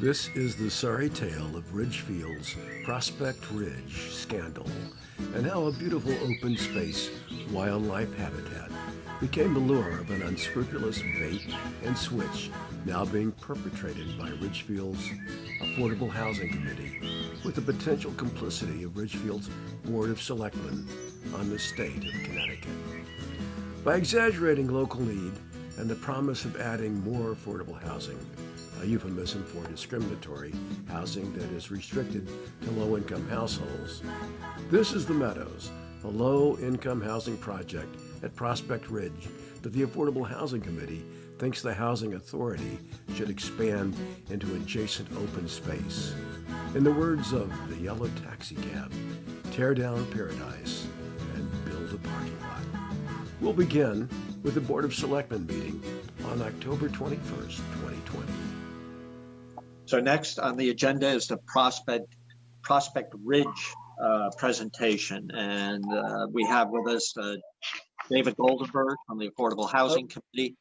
This is the sorry tale of Ridgfield's Prospect Ridge scandal and how a beautiful open space wildlife habitat became the lure of an unscrupulous bait and switch now being perpetrated by Ridgfield's Affordable Housing Committee with the potential complicity of Ridgfield's Board of Selectmen on the state of Connecticut. By exaggerating local need and the promise of adding more affordable housing, a euphemism for discriminatory housing that is restricted to low-income households, this is the Meadows, a low-income housing project at Prospect Ridge that the Affordable Housing Committee thinks the Housing Authority should expand into adjacent open space. In the words of the yellow taxi cab, tear down paradise and build a parking lot. We'll begin with the Board of Selectmen meeting on October 21st, 2020. So next on the agenda is the Prospect Ridge presentation, and we have with us David Goldenberg from the Affordable Housing Committee.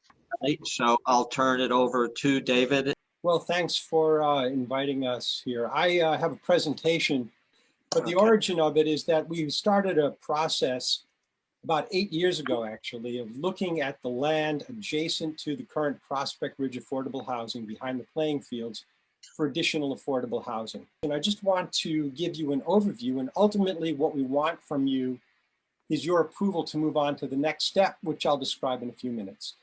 So I'll turn it over to David. Well, thanks for inviting us here. I have a presentation, but the origin of it is that we started a process about 8 years ago, actually, of looking at the land adjacent to the current Prospect Ridge affordable housing behind the playing fields for additional affordable housing. And I just want to give you an overview, and ultimately what we want from you is your approval to move on to the next step, which I'll describe in a few minutes.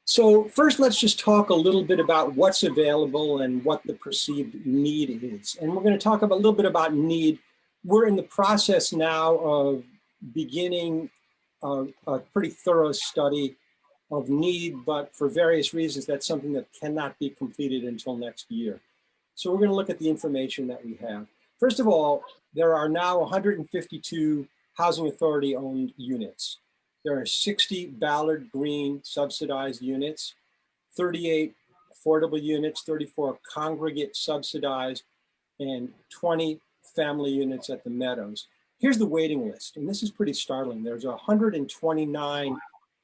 So first, let's just talk a little bit about what's available and what the perceived need is. And we're going to talk a little bit about need. We're in the process now of beginning a pretty thorough study of need, but for various reasons, that's something that cannot be completed until next year. So we're going to look at the information that we have. First of all, there are now 152 Housing Authority owned units. There are 60 Ballard Green subsidized units, 38 affordable units, 34 congregate subsidized, and 20 family units at the Meadows. Here's the waiting list, and this is pretty startling. There's 129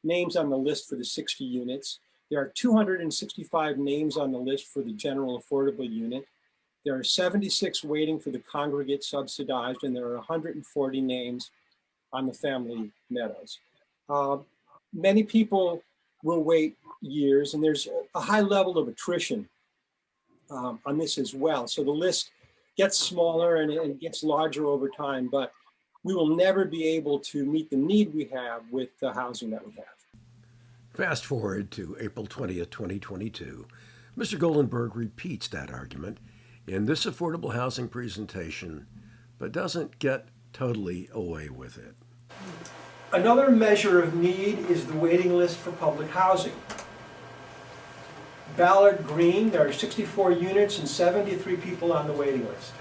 names on the list for the 60 units. There are 265 names on the list for the general affordable unit. There are 76 waiting for the congregate subsidized, and there are 140 names on the family Meadows. Many people will wait years, and there's a high level of attrition on this as well. So the list gets smaller and it gets larger over time, but we will never be able to meet the need we have with the housing that we have. Fast forward to April 20th, 2022. Mr. Goldenberg repeats that argument in this affordable housing presentation, but doesn't get totally away with it. Another measure of need is the waiting list for public housing. Ballard Green, there are 64 units and 73 people on the waiting list.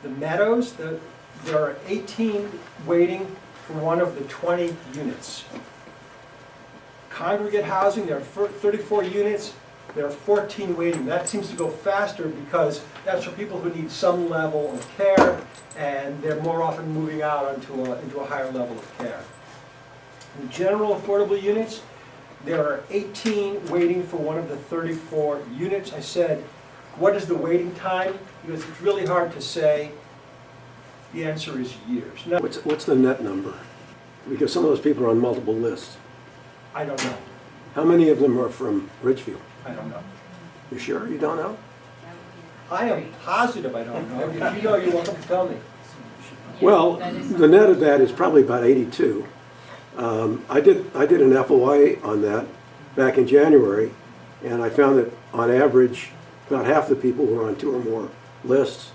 The Meadows, there are 18 waiting for one of the 20 units. Congregate housing, there are 34 units, there are 14 waiting. That seems to go faster because that's for people who need some level of care, and they're more often moving out into a higher level of care. In general affordable units, there are 18 waiting for one of the 34 units. I said, what is the waiting time? Because it's really hard to say. The answer is years. Now, What's the net number? Because some of those people are on multiple lists. I don't know. How many of them are from Ridgefield? I don't know. You sure you don't know? I am positive I don't know. If you know, you're welcome to tell me. Well, the net of that is probably about 82. I did an FOI on that back in January, and I found that on average, about half the people were on 2 or more lists,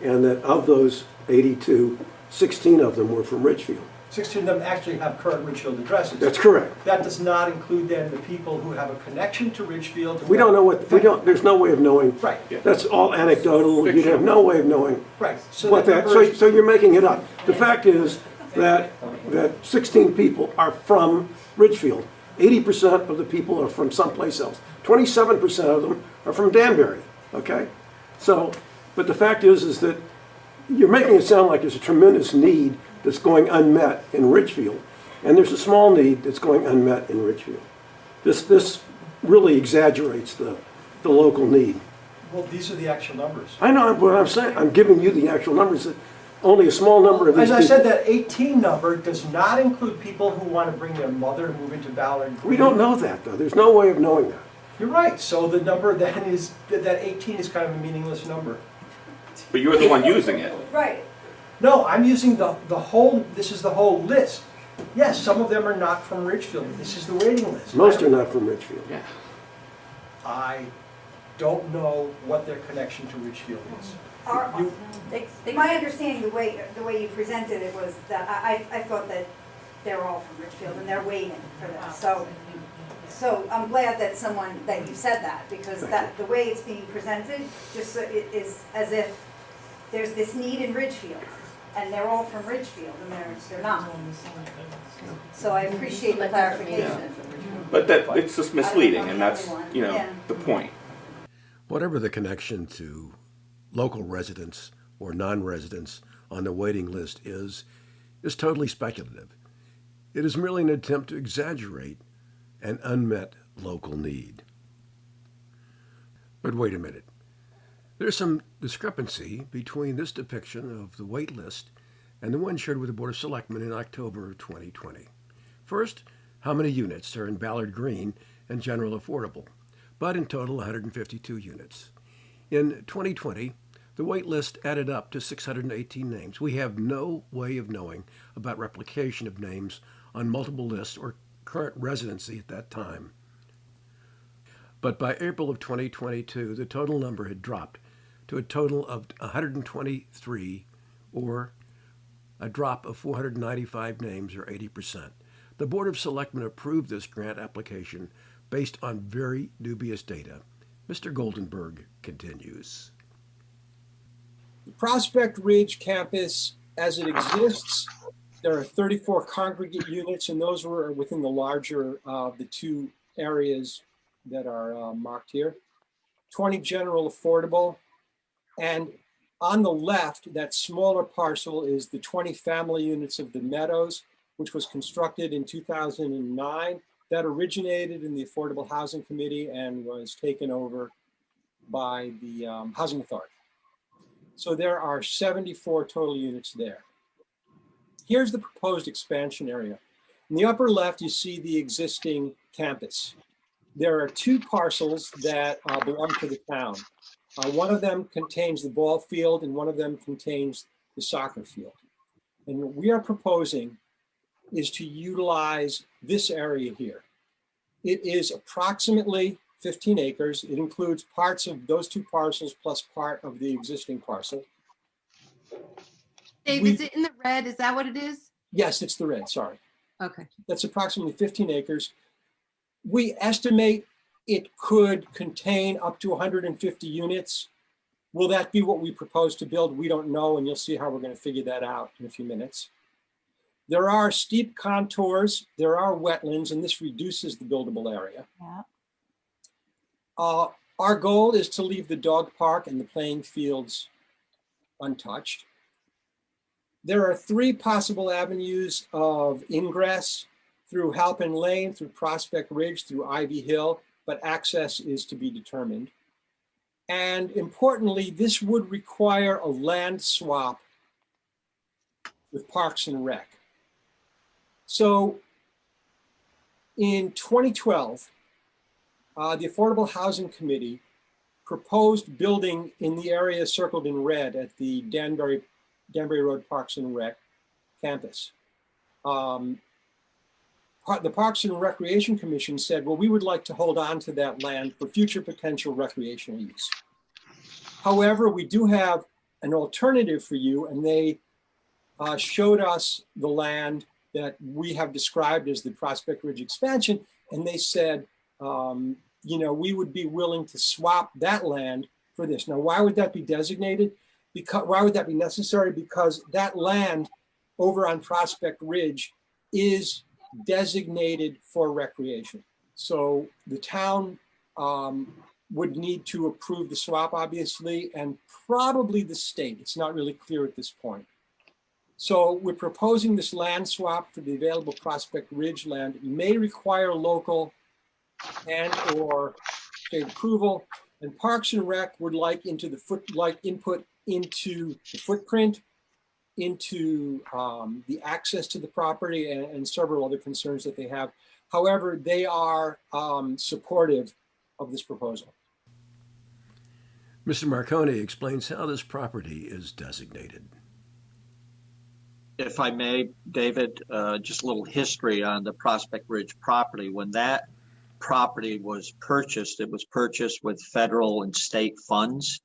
and that of those 82, 16 of them were from Ridgefield. 16 of them actually have current Ridgefield addresses. That's correct. That does not include then the people who have a connection to Ridgefield. We don't know what, there's no way of knowing. Right. That's all anecdotal. You'd have no way of knowing Right. what that, so you're making it up. The fact is that 16 people are from Ridgefield. 80% of the people are from someplace else. 27% of them are from Danbury, okay? So, but the fact is that you're making it sound like there's a tremendous need that's going unmet in Ridgefield, and there's a small need that's going unmet in Ridgefield. This really exaggerates the local need. Well, these are the actual numbers. I know what I'm saying. I'm giving you the actual numbers. Only a small number of these As I people. said, that 18 number does not include people who want to bring their mother to move into Ballard. We don't know that, though. There's no way of knowing that. You're right. So the number then is, that 18 is kind of a meaningless number. But you're the one using it. Right. No, I'm using the whole, this is the whole list. Yes, some of them are not from Ridgefield. This is the waiting list. Most are not from Ridgefield. Yeah. I don't know what their connection to Ridgefield is. My understanding, the way you presented it was that I thought that they're all from Ridgefield and they're waiting for this. So I'm glad that you said that, because the way it's being presented just it is as if there's this need in Ridgefield and they're all from Ridgefield and they're not. So I appreciate the clarification. But it's just misleading, and that's, the point. Whatever the connection to local residents or non-residents on the waiting list is totally speculative. It is merely an attempt to exaggerate an unmet local need. But wait a minute. There's some discrepancy between this depiction of the wait list and the one shared with the Board of Selectmen in October of 2020. First, how many units are in Ballard Green and General Affordable, but in total 152 units. In 2020, the wait list added up to 618 names. We have no way of knowing about replication of names on multiple lists or current residency at that time. But by April of 2022, the total number had dropped to a total of 123, or a drop of 495 names, or 80%. The Board of Selectmen approved this grant application based on very dubious data. Mr. Goldenberg continues. The Prospect Ridge campus, as it exists, there are 34 congregate units, and those were within the larger of the two areas that are marked here. 20 general affordable, and on the left, that smaller parcel is the 20 family units of the Meadows, which was constructed in 2009. That originated in the Affordable Housing Committee and was taken over by the Housing Authority. So there are 74 total units there. Here's the proposed expansion area. In the upper left, you see the existing campus. There are two parcels that belong to the town. One of them contains the ball field and one of them contains the soccer field. And what we are proposing is to utilize this area here. It is approximately 15 acres. It includes parts of those two parcels plus part of the existing parcel. Dave, is it in the red? Is that what it is? Yes, it's the red, sorry. Okay. That's approximately 15 acres. We estimate it could contain up to 150 units. Will that be what we propose to build? We don't know, and you'll see how we're going to figure that out in a few minutes. There are steep contours, there are wetlands, and this reduces the buildable area. Yeah. Our goal is to leave the dog park and the playing fields untouched. There are three possible avenues of ingress: through Halpin Lane, through Prospect Ridge, through Ivy Hill, but access is to be determined. And importantly, this would require a land swap with Parks and Rec. So in 2012, the Affordable Housing Committee proposed building in the area circled in red at the Danbury Road Parks and Rec campus. The Parks and Recreation Commission said, well, we would like to hold on to that land for future potential recreational use. However, we do have an alternative for you, and they showed us the land that we have described as the Prospect Ridge expansion, and they said, we would be willing to swap that land for this. Now, why would that be designated? Why would that be necessary? Because that land over on Prospect Ridge is designated for recreation. So the town would need to approve the swap, obviously, and probably the state. It's not really clear at this point. So we're proposing this land swap for the available Prospect Ridge land. It may require local and or state approval. And Parks and Rec would like input into the footprint, into the access to the property, and several other concerns that they have. However, they are supportive of this proposal. Mr. Marconi explains how this property is designated. If I may, David, just a little history on the Prospect Ridge property. When that property was purchased, it was purchased with federal and state funds.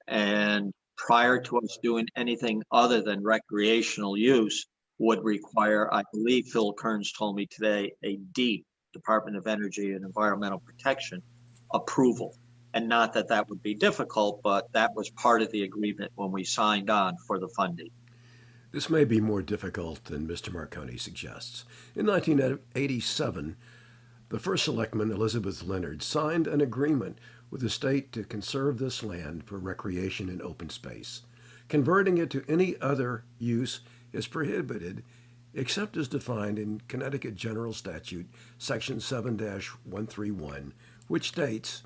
And prior to us doing anything other than recreational use would require, I believe Phil Kearns told me today, a DEEP, Department of Energy and Environmental Protection, approval. And not that that would be difficult, but that was part of the agreement when we signed on for the funding. This may be more difficult than Mr. Marconi suggests. In 1987, the First Selectman, Elizabeth Leonard, signed an agreement with the state to conserve this land for recreation and open space. Converting it to any other use is prohibited, except as defined in Connecticut General Statute, Section 7-131, which states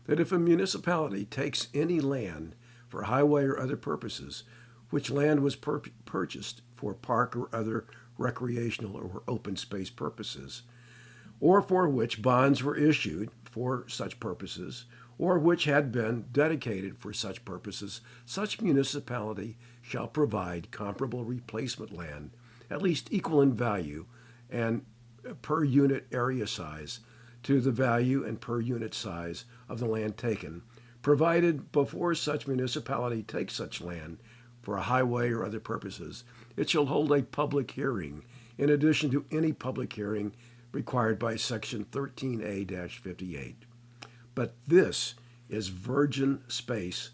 that if a municipality takes any land for highway or other purposes, which land was purchased for park or other recreational or open space purposes, or for which bonds were issued for such purposes, or which had been dedicated for such purposes, such municipality shall provide comparable replacement land, at least equal in value and per unit area size to the value and per unit size of the land taken, provided before such municipality takes such land for a highway or other purposes, it shall hold a public hearing in addition to any public hearing required by Section 13A-58. But this is virgin space,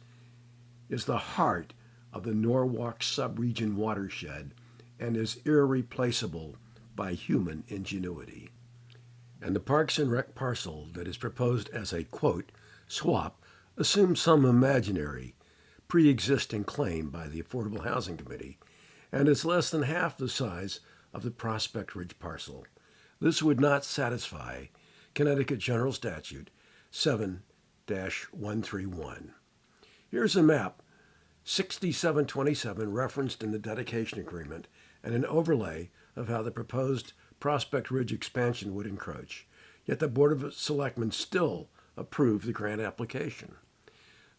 is the heart of the Norwalk subregion watershed, and is irreplaceable by human ingenuity. And the Parks and Rec parcel that is proposed as a, quote, swap assumes some imaginary pre-existing claim by the Affordable Housing Committee, and is less than half the size of the Prospect Ridge parcel. This would not satisfy Connecticut General Statute 7-131. Here's a map, 6727, referenced in the dedication agreement, and an overlay of how the proposed Prospect Ridge expansion would encroach. Yet the Board of Selectmen still approved the grant application.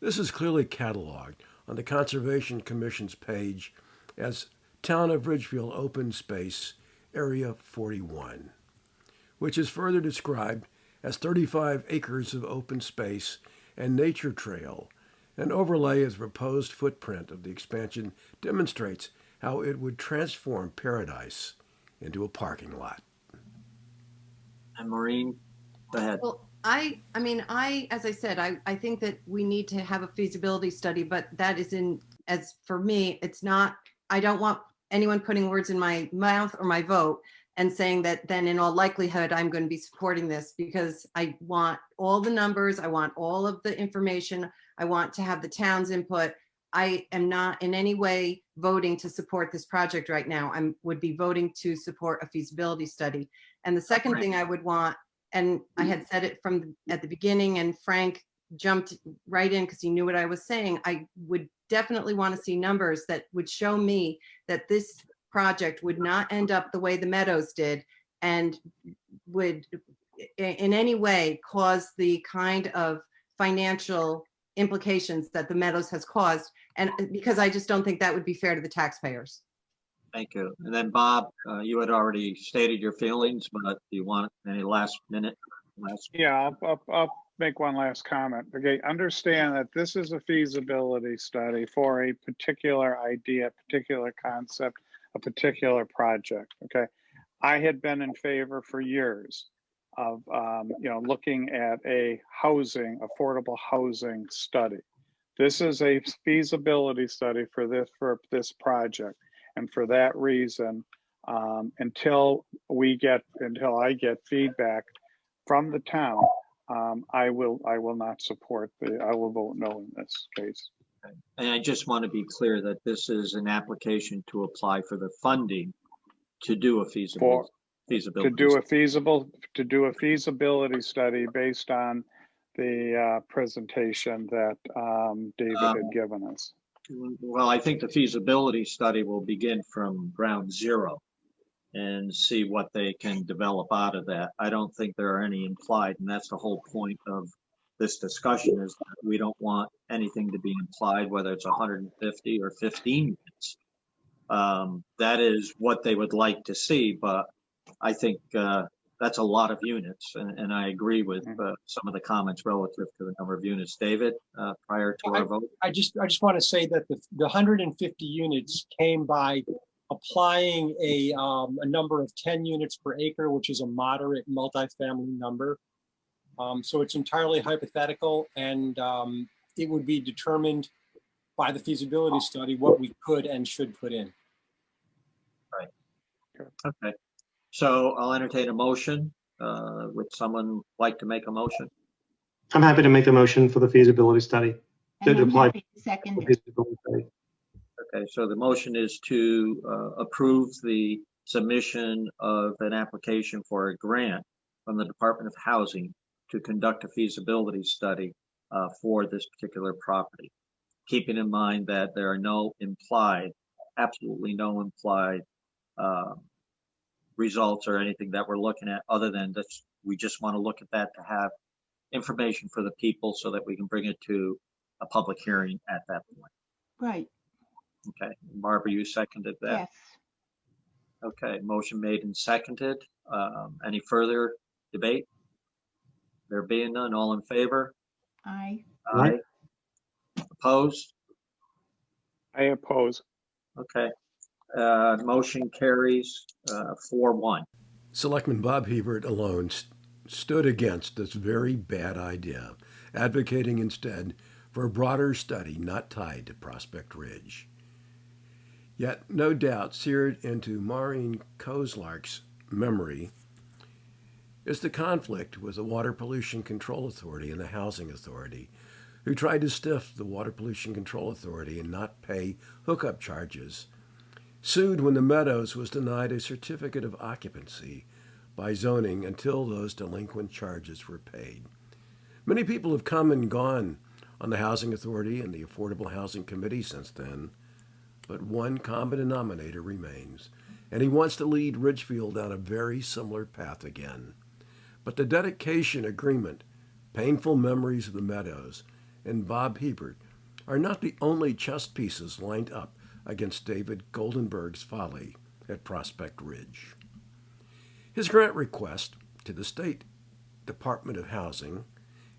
This is clearly cataloged on the Conservation Commission's page as Town of Ridgefield Open Space Area 41, which is further described as 35 acres of open space and nature trail. An overlay of the proposed footprint of the expansion demonstrates how it would transform paradise into a parking lot. And Maureen, go ahead. Well, I mean, as I said, I think that we need to have a feasibility study, but that is as for me, it's not, I don't want anyone putting words in my mouth or my vote and saying that then in all likelihood, I'm going to be supporting this, because I want all the numbers. I want all of the information. I want to have the town's input. I am not in any way voting to support this project right now. I would be voting to support a feasibility study. And the second thing I would want, and I had said it at the beginning, and Frank jumped right in because he knew what I was saying. I would definitely want to see numbers that would show me that this project would not end up the way the Meadows did, and would in any way cause the kind of financial implications that the Meadows has caused. And because I just don't think that would be fair to the taxpayers. Thank you. And then Bob, you had already stated your feelings, but do you want any last minute? Yeah, I'll make one last comment. Okay, understand that this is a feasibility study for a particular idea, particular concept, a particular project. Okay, I had been in favor for years of looking at a affordable housing study. This is a feasibility study for this project. And for that reason, until I get feedback from the town, I will not support I will vote no in this case. And I just want to be clear that this is an application to apply for the funding to do a feasibility. To do a feasibility study based on the presentation that David had given us? Well, I think the feasibility study will begin from ground zero and see what they can develop out of that. I don't think there are any implied, and that's the whole point of this discussion, is that we don't want anything to be implied, whether it's 150 or 15 units. That is what they would like to see, but I think that's a lot of units, and I agree with some of the comments relative to the number of units. David, prior to our vote? I just want to say that the 150 units came by applying a number of 10 units per acre, which is a moderate multifamily number. So it's entirely hypothetical, and it would be determined by the feasibility study what we could and should put in. Right. Okay. So I'll entertain a motion. Would someone like to make a motion? I'm happy to make a motion for the feasibility study. And I'm happy to second it. Okay, so the motion is to approve the submission of an application for a grant from the Department of Housing to conduct a feasibility study for this particular property, keeping in mind that there are no implied, absolutely no implied results or anything that we're looking at other than this. We just want to look at that to have information for the people so that we can bring it to a public hearing at that point. Right. Okay, Barbara, you seconded that? Yes. Okay, motion made and seconded. Any further debate? There being none, all in favor? Aye. Aye. Opposed? I oppose. Okay. Motion carries 4-1. Selectman Bob Hebert alone stood against this very bad idea, advocating instead for a broader study not tied to Prospect Ridge. Yet, no doubt, seared into Maureen Kozlark's memory is the conflict with the Water Pollution Control Authority and the Housing Authority, who tried to stiff the Water Pollution Control Authority and not pay hookup charges, sued when the Meadows was denied a certificate of occupancy by zoning until those delinquent charges were paid. Many people have come and gone on the Housing Authority and the Affordable Housing Committee since then, but one common denominator remains, and he wants to lead Ridgefield down a very similar path again. But the dedication agreement, painful memories of the Meadows, and Bob Hebert are not the only chess pieces lined up against David Goldenberg's folly at Prospect Ridge. His grant request to the State Department of Housing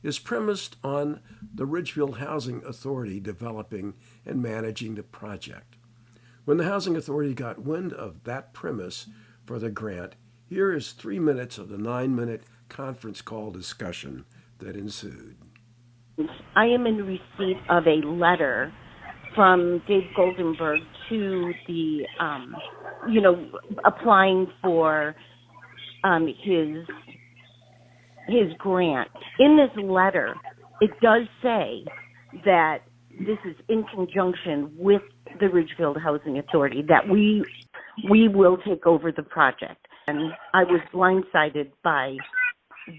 is premised on the Ridgefield Housing Authority developing and managing the project. When the Housing Authority got wind of that premise for the grant, here is 3 minutes of the 9-minute conference call discussion that ensued. I am in receipt of a letter from Dave Goldenberg to the, applying for his grant. In this letter, it does say that this is in conjunction with the Ridgefield Housing Authority, that we will take over the project. And I was blindsided by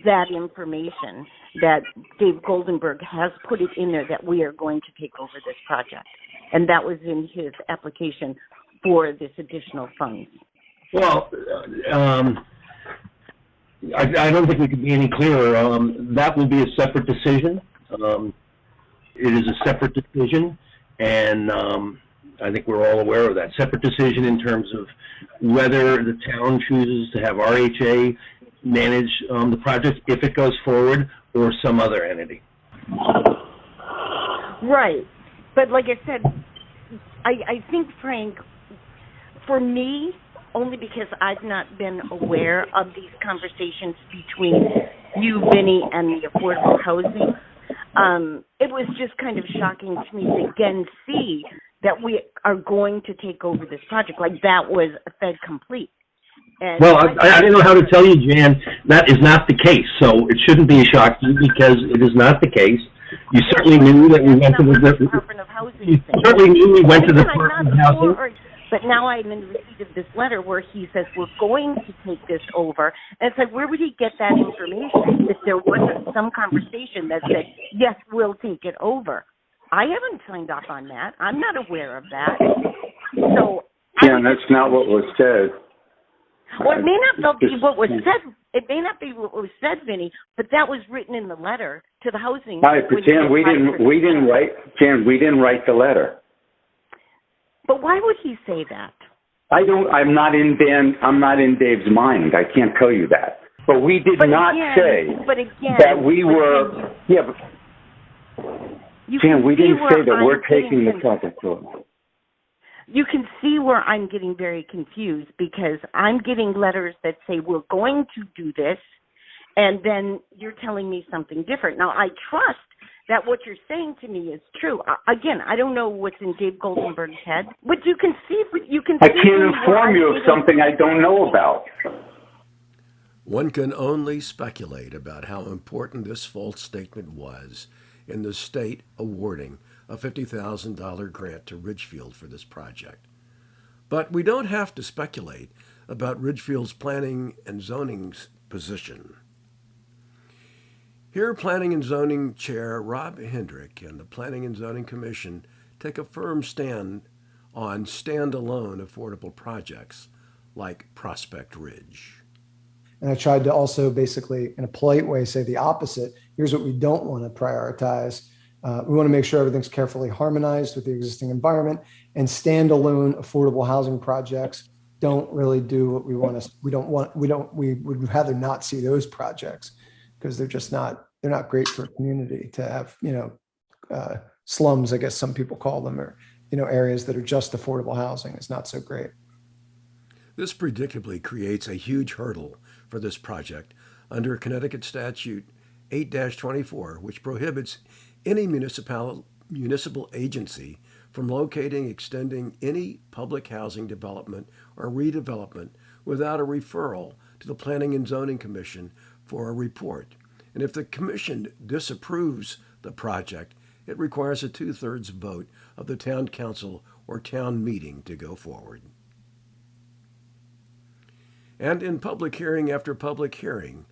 that information that Dave Goldenberg has put it in there that we are going to take over this project. And that was in his application for this additional funds. Well, I don't think we could be any clearer. That will be a separate decision. It is a separate decision, and I think we're all aware of that. Separate decision in terms of whether the town chooses to have RHA manage the project if it goes forward, or some other entity. Right. But like I said, I think, Frank, for me, only because I've not been aware of these conversations between you, Vinny, and the affordable housing, it was just kind of shocking to me to again see that we are going to take over this project. Like that was a fait complete. And well, I don't know how to tell you, Jan, that is not the case. So it shouldn't be a shock to you because it is not the case. You certainly knew that we went to the Department of Housing. You certainly knew we went to the Department of Housing. But now I'm in receipt of this letter where he says we're going to take this over. And it's like, where would he get that information if there wasn't some conversation that said, yes, we'll take it over? I haven't signed off on that. I'm not aware of that. So yeah, that's not what was said. Well, it may not be what was said. It may not be what was said, Vinny, but that was written in the letter to the housing. Right, but Jan, we didn't write the letter. But why would he say that? I'm not in Dave's mind. I can't tell you that. But we did not say that we were. Yeah, but Jan, we didn't say that we're taking the project over. You can see where I'm getting very confused because I'm getting letters that say we're going to do this, and then you're telling me something different. Now, I trust that what you're saying to me is true. Again, I don't know what's in Dave Goldenberg's head, but you can see. I can't inform you of something I don't know about. One can only speculate about how important this false statement was in the state awarding a $50,000 grant to Ridgefield for this project. But we don't have to speculate about Ridgefield's planning and zoning's position. Here, Planning and Zoning Chair Rob Hendrick and the Planning and Zoning Commission take a firm stand on standalone affordable projects like Prospect Ridge. And I tried to also basically, in a polite way, say the opposite. Here's what we don't want to prioritize. We want to make sure everything's carefully harmonized with the existing environment, and standalone affordable housing projects don't really do what we want to. We would rather not see those projects because they're not great for a community to have, slums, I guess some people call them, or, areas that are just affordable housing is not so great. This predictably creates a huge hurdle for this project under Connecticut Statute 8-24, which prohibits any municipal agency from locating, extending any public housing development or redevelopment without a referral to the Planning and Zoning Commission for a report. And if the commission disapproves the project, it requires a 2/3 vote of the town council or town meeting to go forward. And in public hearing after public hearing,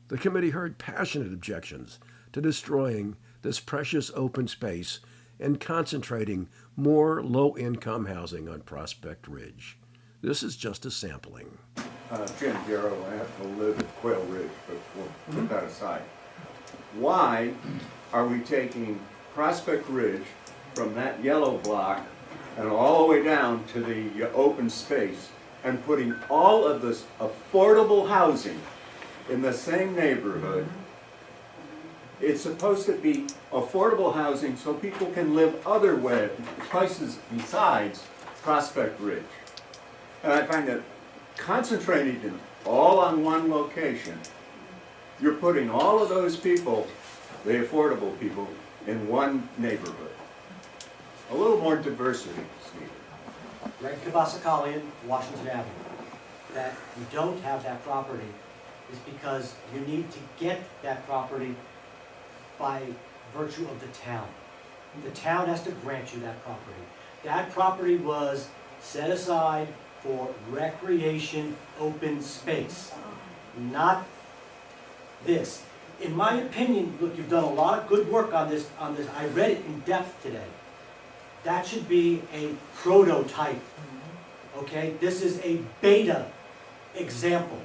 the committee heard passionate objections to destroying this precious open space and concentrating more low-income housing on Prospect Ridge. This is just a sampling. Jim Garrow, I have to live at Quail Ridge, but we'll put that aside. Why are we taking Prospect Ridge from that yellow block and all the way down to the open space and putting all of this affordable housing in the same neighborhood? It's supposed to be affordable housing so people can live other places besides Prospect Ridge. And I find that concentrated all on one location, you're putting all of those people, the affordable people, in one neighborhood. A little more diversity is needed. Greg Kabasakalian, Washington Avenue. That you don't have that property is because you need to get that property by virtue of the town. The town has to grant you that property. That property was set aside for recreation open space, not this. In my opinion, look, you've done a lot of good work on this. I read it in depth today. That should be a prototype, okay? This is a beta example.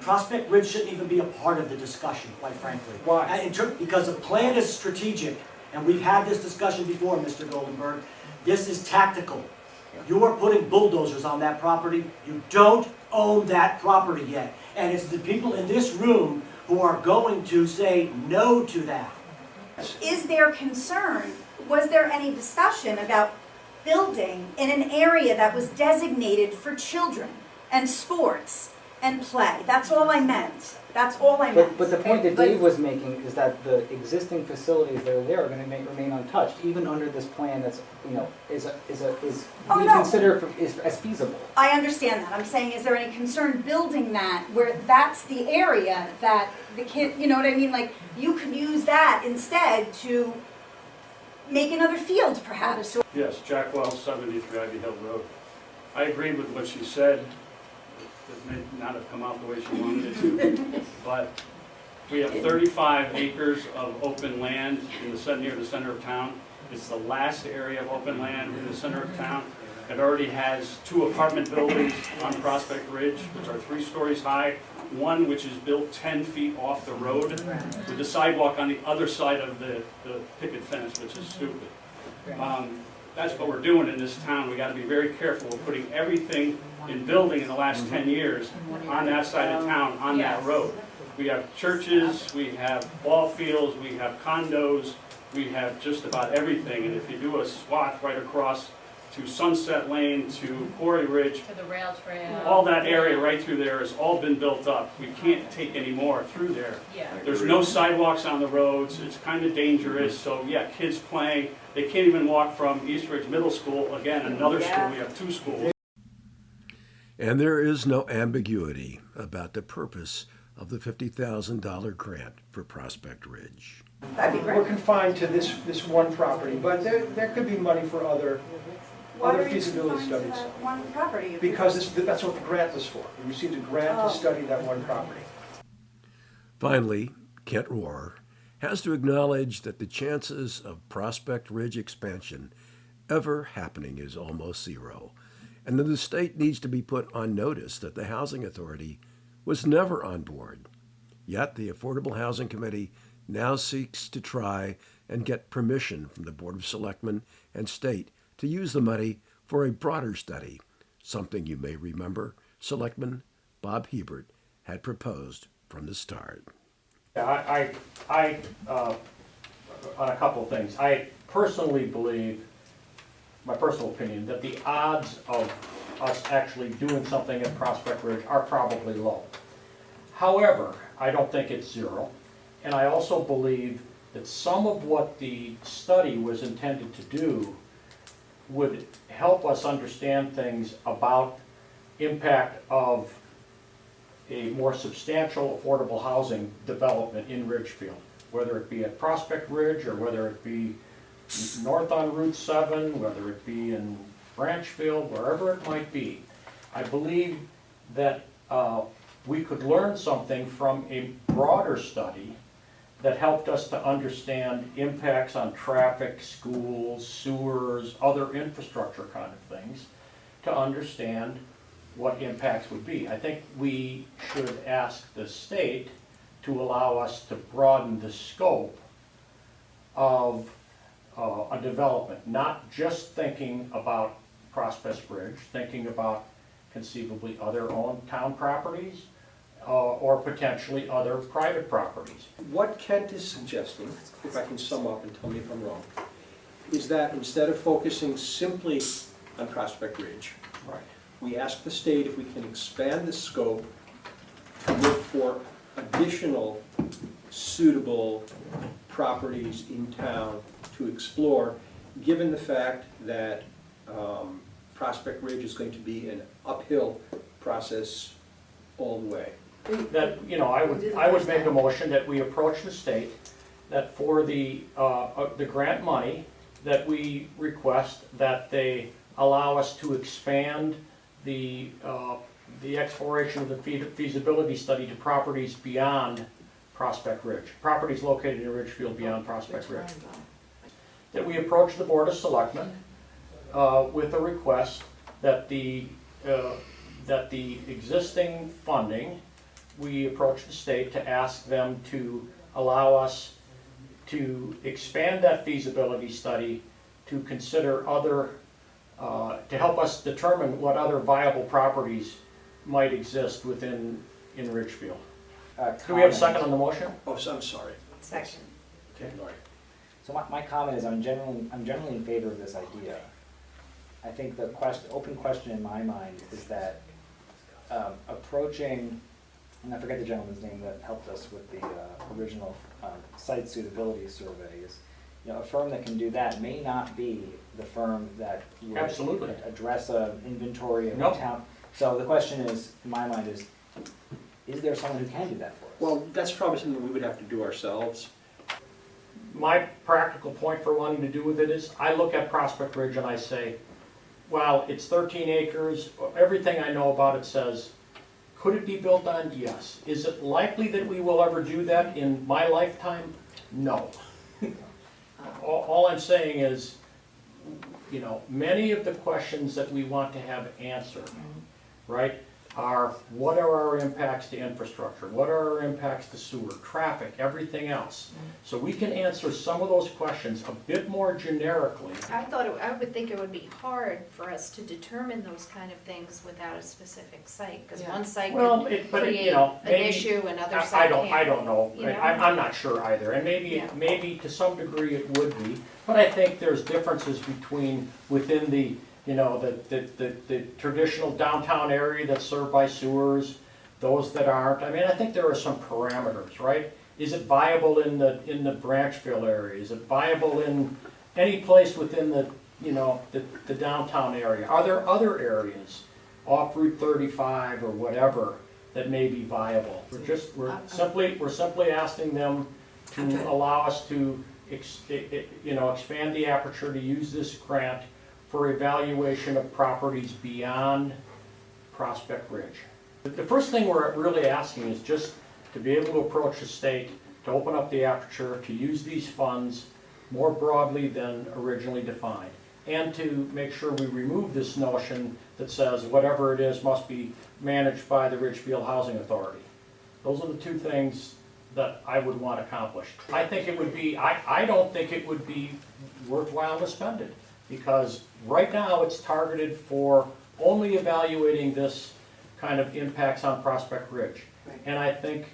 Prospect Ridge shouldn't even be a part of the discussion, quite frankly. Why? Because the plan is strategic, and we've had this discussion before, Mr. Goldenberg. This is tactical. You are putting bulldozers on that property. You don't own that property yet. And it's the people in this room who are going to say no to that. Is there concern, was there any discussion about building in an area that was designated for children and sports and play? That's all I meant. That's all I meant. But the point that Dave was making is that the existing facilities that are there are going to remain untouched, even under this plan that's, we consider as feasible. I understand that. I'm saying, is there any concern building that where that's the area that the kid, you know what I mean? Like, you could use that instead to make another field, perhaps. Yes, Jack Wells, 73 Ivy Hill Road. I agree with what she said. It may not have come out the way she wanted it to, but we have 35 acres of open land in the center, near the center of town. It's the last area of open land in the center of town. It already has 2 apartment buildings on Prospect Ridge, which are 3 stories high. One which is built 10 feet off the road with the sidewalk on the other side of the picket fence, which is stupid. That's what we're doing in this town. We got to be very careful. We're putting everything in building in the last 10 years on that side of town, on that road. We have churches, we have ball fields, we have condos, we have just about everything. And if you do a swath right across to Sunset Lane, to Quarry Ridge, To the rail trail. all that area right through there has all been built up. We can't take any more through there. Yeah. There's no sidewalks on the roads. It's kind of dangerous. So yeah, kids playing. They can't even walk from East Ridge Middle School, again, another school. We have 2 schools. And there is no ambiguity about the purpose of the $50,000 grant for Prospect Ridge. We're confined to this one property, but there could be money for other feasibility studies. One property. Because that's what the grant is for. We received a grant to study that one property. Finally, Kent Rohr has to acknowledge that the chances of Prospect Ridge expansion ever happening is almost zero, and that the state needs to be put on notice that the Housing Authority was never on board. Yet the Affordable Housing Committee now seeks to try and get permission from the Board of Selectmen and state to use the money for a broader study, something you may remember Selectman Bob Hebert had proposed from the start. Yeah, I on a couple of things. I personally believe, my personal opinion, that the odds of us actually doing something at Prospect Ridge are probably low. However, I don't think it's zero. And I also believe that some of what the study was intended to do would help us understand things about impact of a more substantial affordable housing development in Ridgefield, whether it be at Prospect Ridge or whether it be north on Route 7, whether it be in Branchfield, wherever it might be. I believe that we could learn something from a broader study that helped us to understand impacts on traffic, schools, sewers, other infrastructure kind of things, to understand what impacts would be. I think we should ask the state to allow us to broaden the scope of a development, not just thinking about Prospect Ridge, thinking about conceivably other owned town properties, or potentially other private properties. What Kent is suggesting, if I can sum up and tell me if I'm wrong, is that instead of focusing simply on Prospect Ridge, right, we ask the state if we can expand the scope to look for additional suitable properties in town to explore, given the fact that Prospect Ridge is going to be an uphill process all the way. That, you know, I would make a motion that we approach the state, that for the grant money, that we request that they allow us to expand the exploration of the feasibility study to properties beyond Prospect Ridge, properties located in Ridgefield beyond Prospect Ridge. That we approach the Board of Selectmen with a request that the existing funding, we approach the state to ask them to allow us to expand that feasibility study to consider other, to help us determine what other viable properties might exist in Ridgefield. Do we have a second on the motion? Oh, so I'm sorry. Section. Okay, Laurie. So my comment is I'm generally in favor of this idea. I think the open question in my mind is that approaching, and I forget the gentleman's name that helped us with the original site suitability surveys, you know, a firm that can do that may not be the firm that would absolutely address an inventory of nope. town. So the question is, in my mind, is there someone who can do that for us? Well, that's probably something we would have to do ourselves. My practical point for wanting to do with it is, I look at Prospect Ridge and I say, well, it's 13 acres, everything I know about it says, could it be built on? Yes. Is it likely that we will ever do that in my lifetime? No. All I'm saying is, you know, many of the questions that we want to have answered, right, are what are our impacts to infrastructure? What are our impacts to sewer, traffic, everything else? So we can answer some of those questions a bit more generically. I would think it would be hard for us to determine those kind of things without a specific site, because one site could create an issue, another site can't. I don't know. You know? I'm not sure either. And maybe to some degree it would be, but I think there's differences within the, you know, the traditional downtown area that's served by sewers, those that aren't. I mean, I think there are some parameters, right? Is it viable in the Branchville area? Is it viable in any place within the, you know, the downtown area? Are there other areas off Route 35 or whatever that may be viable? We're simply asking them to allow us to expand the aperture to use this grant for evaluation of properties beyond Prospect Ridge. The first thing we're really asking is just to be able to approach the state, to open up the aperture, to use these funds more broadly than originally defined, and to make sure we remove this notion that says whatever it is must be managed by the Ridgefield Housing Authority. Those are the two things that I would want accomplished. I think it would be, I don't think it would be worthwhile to spend it, because right now it's targeted for only evaluating this kind of impacts on Prospect Ridge. And I think,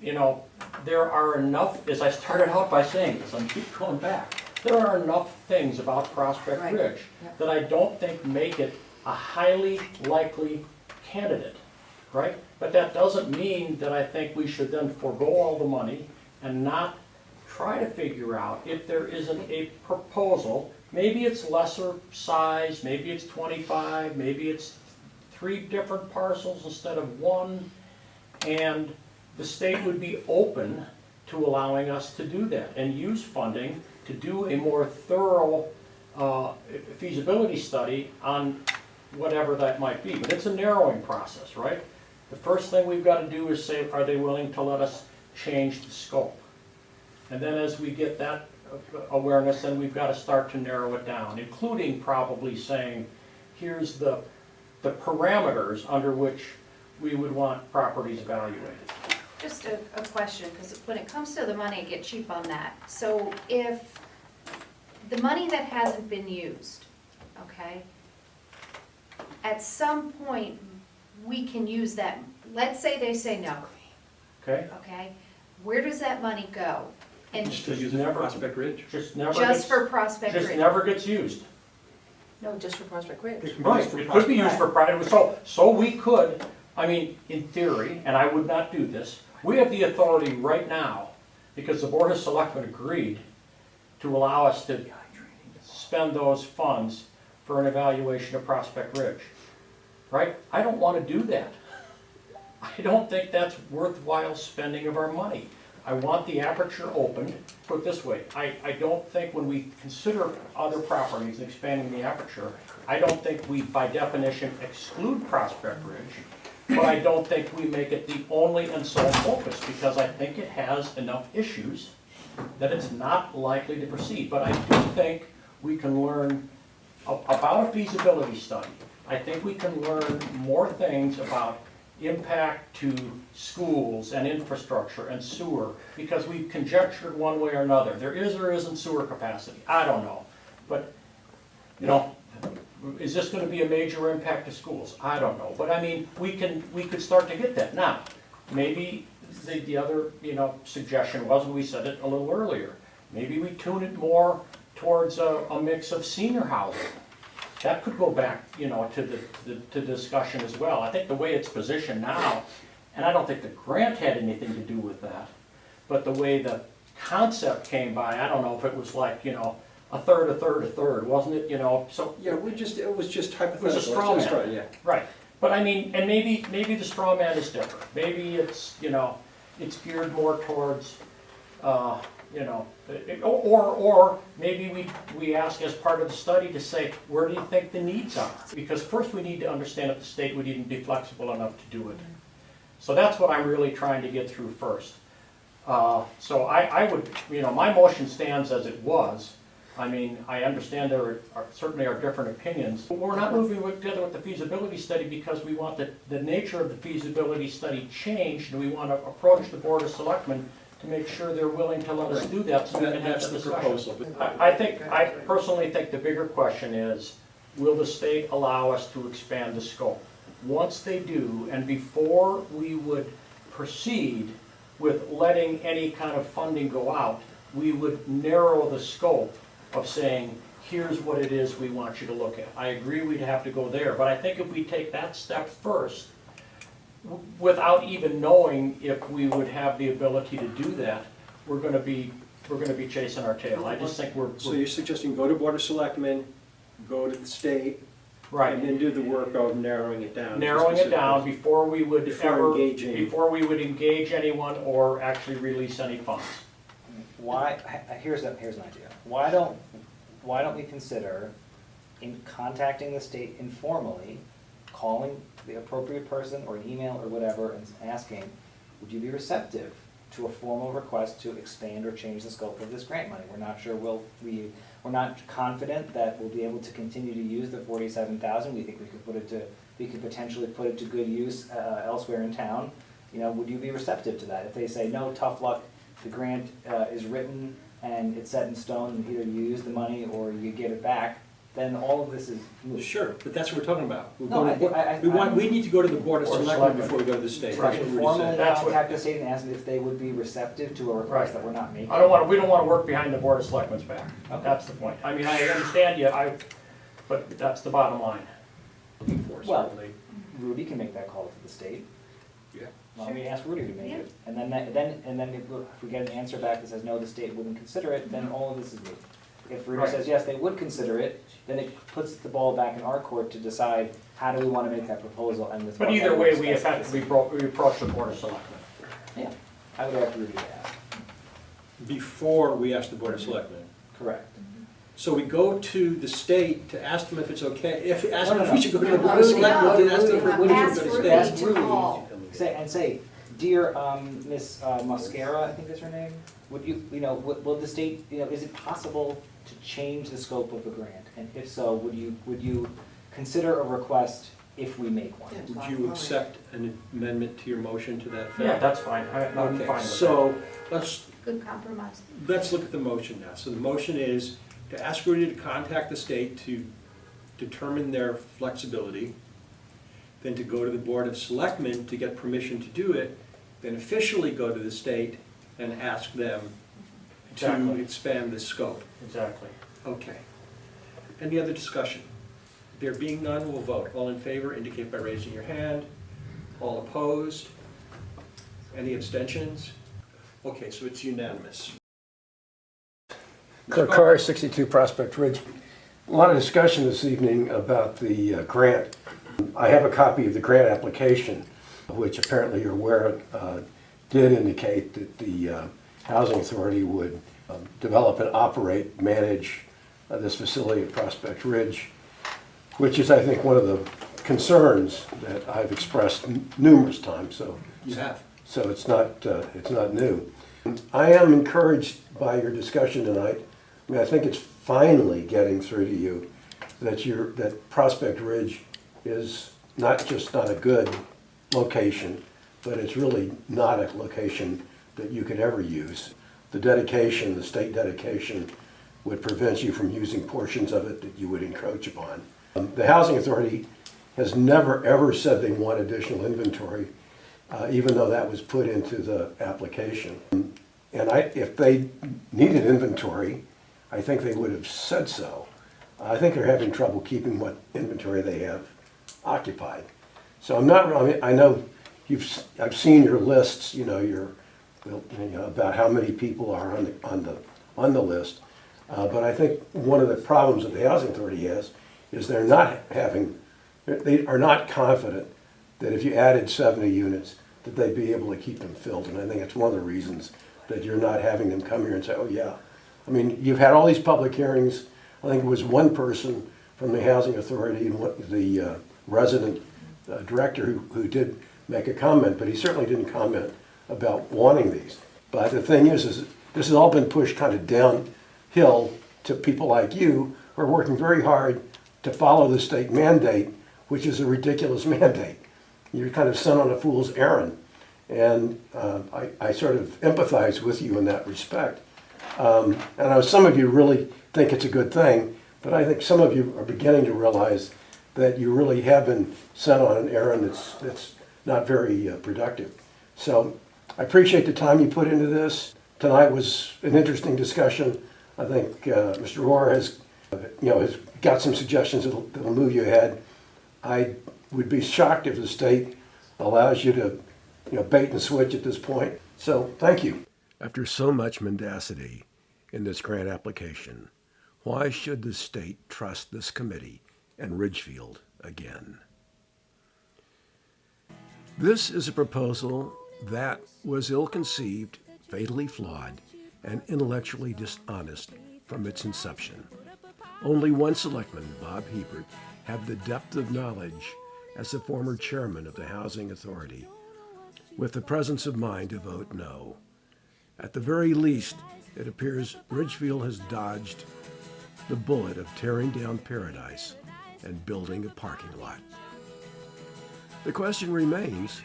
you know, there are enough, as I started out by saying this, I'm keep going back, there are enough things about Prospect Ridge that I don't think make it a highly likely candidate, right? But that doesn't mean that I think we should then forego all the money and not try to figure out if there isn't a proposal. Maybe it's lesser size, maybe it's 25, maybe it's 3 different parcels instead of 1, and the state would be open to allowing us to do that and use funding to do a more thorough feasibility study on whatever that might be. But it's a narrowing process, right? The first thing we've got to do is say, are they willing to let us change the scope? And then as we get that awareness, then we've got to start to narrow it down, including probably saying, here's the parameters under which we would want properties evaluated. Just a question, because when it comes to the money, I get cheap on that. So if the money that hasn't been used, okay, at some point we can use that. Let's say they say no. Okay. Okay, where does that money go? And Just use it for Prospect Ridge. Just for Prospect Ridge. Just never gets used. No, just for Prospect Ridge. Right, it could be used for private, so we could, I mean, in theory, and I would not do this, we have the authority right now, because the Board of Selectmen agreed to allow us to spend those funds for an evaluation of Prospect Ridge, right? I don't want to do that. I don't think that's worthwhile spending of our money. I want the aperture opened. Put it this way, I don't think when we consider other properties and expanding the aperture, I don't think we by definition exclude Prospect Ridge, but I don't think we make it the only and sole focus, because I think it has enough issues that it's not likely to proceed. But I do think we can learn about a feasibility study. I think we can learn more things about impact to schools and infrastructure and sewer, because we've conjectured one way or another. There is or isn't sewer capacity. I don't know. But, you know, is this going to be a major impact to schools? I don't know. But I mean, we could start to get that. Now, maybe the other, you know, suggestion was, and we said it a little earlier, maybe we tune it more towards a mix of senior housing. That could go back, you know, to discussion as well. I think the way it's positioned now, and I don't think the grant had anything to do with that, but the way the concept came by, I don't know if it was like, you know, a third, wasn't it? You know, so yeah, it was just hypothetical. It was a straw man, yeah. Right? But I mean, and maybe the straw man is different. Maybe it's, you know, it's geared more towards, you know, Or maybe we ask as part of the study to say, where do you think the needs are? Because first we need to understand if the state would even be flexible enough to do it. So that's what I'm really trying to get through first. So I would, my motion stands as it was. I mean, I understand there certainly are different opinions. But we're not moving together with the feasibility study because we want the nature of the feasibility study changed, and we want to approach the Board of Selectmen to make sure they're willing to let us do that so we can have the discussion. I personally think the bigger question is, will the state allow us to expand the scope? Once they do, and before we would proceed with letting any kind of funding go out, we would narrow the scope of saying, here's what it is we want you to look at. I agree we'd have to go there, but I think if we take that step first, without even knowing if we would have the ability to do that, we're going to be chasing our tail. I just think we're So you're suggesting go to Board of Selectmen, go to the state, right, and then do the work of narrowing it down. narrowing it down before we would Before we would engage anyone or actually release any funds. Why? Here's an idea. Why don't we consider in contacting the state informally, calling the appropriate person or an email or whatever, and asking, would you be receptive to a formal request to expand or change the scope of this grant money? We're not sure we're not confident that we'll be able to continue to use the $47,000. We think we could potentially put it to good use elsewhere in town. Would you be receptive to that? If they say no, tough luck, the grant is written and it's set in stone, and either you use the money or you give it back, then all of this is moot. Sure, but that's what we're talking about. We need to go to the Board of Selectmen before we go to the state. Right. Formally That's what- contact the state and ask them if they would be receptive to a request that we're not making. We don't want to work behind the Board of Selectmen's back. Okay. That's the point. I mean, I understand you, but that's the bottom line. Well, Rudy can make that call to the state. Yeah. Why don't we ask Rudy to make it? And then if we get an answer back that says no, the state wouldn't consider it, then all of this is moot. If Rudy says yes, they would consider it, then it puts the ball back in our court to decide how do we want to make that proposal and with. But either way, we effectively approach the Board of Selectmen. Yeah, I would have Rudy ask. Before we ask the Board of Selectmen. Correct. So we go to the state to ask them if it's okay, if we should go to the Board of Selectmen to ask them for permission to go to the state. Ask Rudy, say, dear Miss Mascara, I think is her name, would you, will the state, is it possible to change the scope of the grant? And if so, would you consider a request if we make one? Would you accept an amendment to your motion to that effect? Yeah, that's fine. I'm fine with that. So Good compromise. let's look at the motion now. So the motion is to ask Rudy to contact the state to determine their flexibility, then to go to the Board of Selectmen to get permission to do it, then officially go to the state and ask them to expand the scope. Exactly. Okay. Any other discussion? There being none, we'll vote. All in favor indicate by raising your hand. All opposed? Any abstentions? Okay, so it's unanimous. So Car 62 Prospect Ridge. A lot of discussion this evening about the grant. I have a copy of the grant application, which apparently you're aware did indicate that the Housing Authority would develop and operate, manage this facility at Prospect Ridge, which is, I think, one of the concerns that I've expressed numerous times. So you have. So it's not new. I am encouraged by your discussion tonight. I mean, I think it's finally getting through to you that Prospect Ridge is not a good location, but it's really not a location that you could ever use. The state dedication would prevent you from using portions of it that you would encroach upon. The Housing Authority has never ever said they want additional inventory, even though that was put into the application. And if they needed inventory, I think they would have said so. I think they're having trouble keeping what inventory they have occupied. So I'm not really, I know I've seen your lists, about how many people are on the list. But I think one of the problems that the Housing Authority has is they are not confident that if you added 70 units, that they'd be able to keep them filled. And I think it's one of the reasons that you're not having them come here and say, oh yeah, I mean, you've had all these public hearings. I think it was one person from the Housing Authority and the resident director who did make a comment, but he certainly didn't comment about wanting these. But the thing is this has all been pushed kind of downhill to people like you who are working very hard to follow the state mandate, which is a ridiculous mandate. You're kind of sent on a fool's errand. And I sort of empathize with you in that respect. And I know some of you really think it's a good thing, but I think some of you are beginning to realize that you really have been sent on an errand that's not very productive. So I appreciate the time you put into this. Tonight was an interesting discussion. I think Mr. Rohr has got some suggestions that'll move you ahead. I would be shocked if the state allows you to bait and switch at this point. So thank you. After so much mendacity in this grant application, why should the state trust this committee and Ridgefield again? This is a proposal that was ill-conceived, fatally flawed, and intellectually dishonest from its inception. Only one selectman, Bob Hebert, had the depth of knowledge as the former chairman of the Housing Authority, with the presence of mind to vote no. At the very least, it appears Ridgefield has dodged the bullet of tearing down paradise and building a parking lot. The question remains,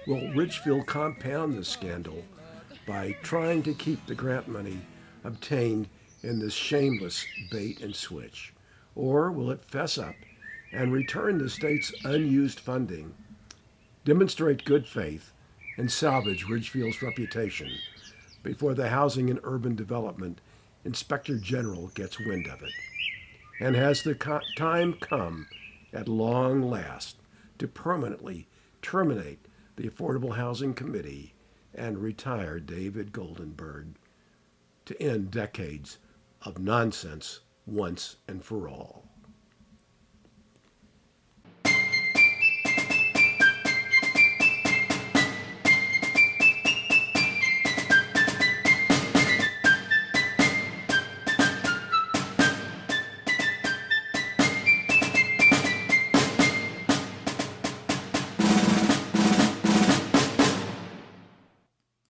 will Ridgefield compound this scandal by trying to keep the grant money obtained in this shameless bait and switch? Or will it fess up and return the state's unused funding, demonstrate good faith, and salvage Ridgefield's reputation before the Housing and Urban Development Inspector General gets wind of it? And has the time come at long last to permanently terminate the Affordable Housing Committee and retire David Goldenberg to end decades of nonsense once and for all?